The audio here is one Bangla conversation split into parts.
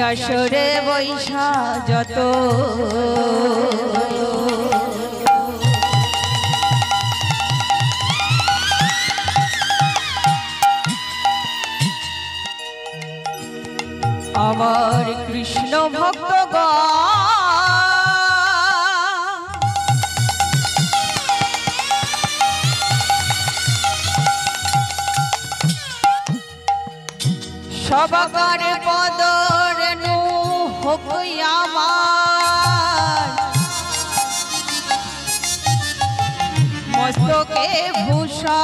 আসরে বৈশা যত আমার কৃষ্ণ ভক্তগণ সবাকার পদরেণু হোক আমার মস্তকে ভূষা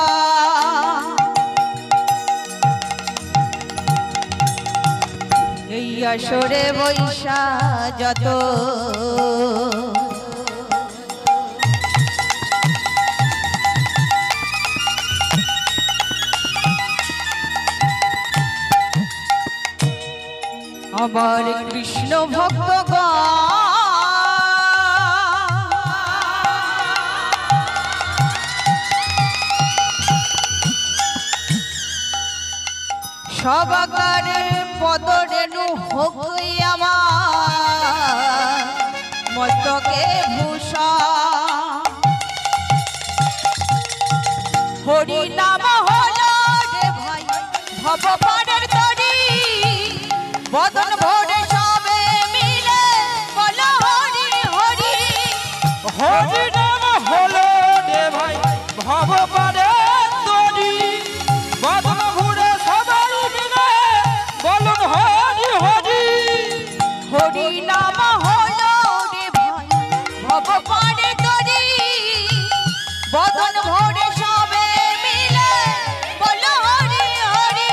এই আসরে বৈশা যত আমার কৃষ্ণ ভক্তগণ সবাকার পদরেণু হোক আমার মস্তকে ভূষা হরি নাম হলো রে ভাই ভবপারের তরি বদন ভরে সবে মিলে বলো হরি হরি হরি নাম হলো রে ভাই ভবপারে তরি বদন ভরে সবাই মিলে বলুন হরি হরি হরি নাম হলো রে ভাই ভবপারে তরি বদন ভরে সবে মিলে বলো হরি হরি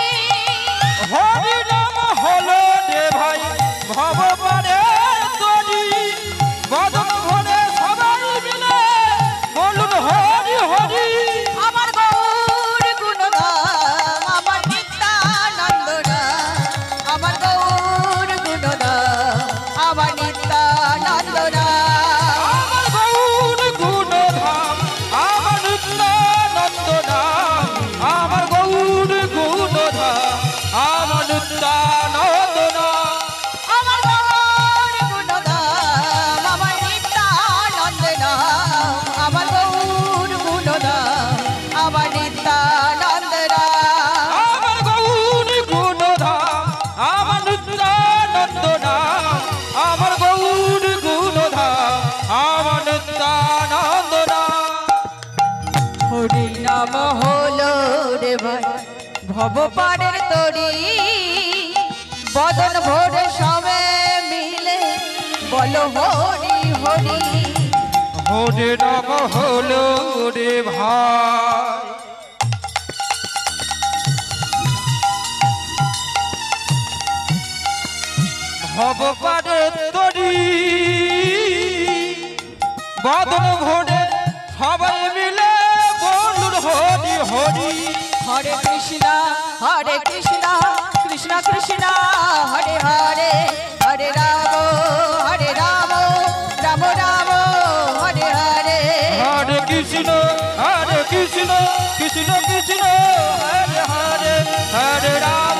হরি নাম হলো রে ভাই ভবপারে তরি বদন ভরে সবাই মিলে বলুন হরি হরি আমার গৌর গুণগান আমার নিত্যানন্দ নাম আমার গৌর গুণগান আমার নিত্যানন্দ নাম আমার গৌর গুণধাম আমার নিত্যানন্দ নাম আমার গৌর গুণধাম আমার নিত্যানন্দ নাম আমার গৌর গুণগান আমার নিত্যানন্দ নাম আমার গৌর গুণগান আমার নিত্যানন্দ নাম আমার গৌর গুণধাম আমার নিত্যানন্দ নাম আমার গৌর গুণধাম আমার নিত্যানন্দ নাম হরি নাম হলো রে ভাই ভবপারের তরি বদন ভরে সবে মিলে বলো হরি হরি হরে নাম হলো রে ভাই ভবপারে তরি বদন ভরে সবাই মিলে বলুন হরি হরি হরে কৃষ্ণ কৃষ্ণ কৃষ্ণ হরে হরে হরে রাম রাম রাম হরে হরে হরে কৃষ্ণ কৃষ্ণ কৃষ্ণ হরে হরে হরে রাম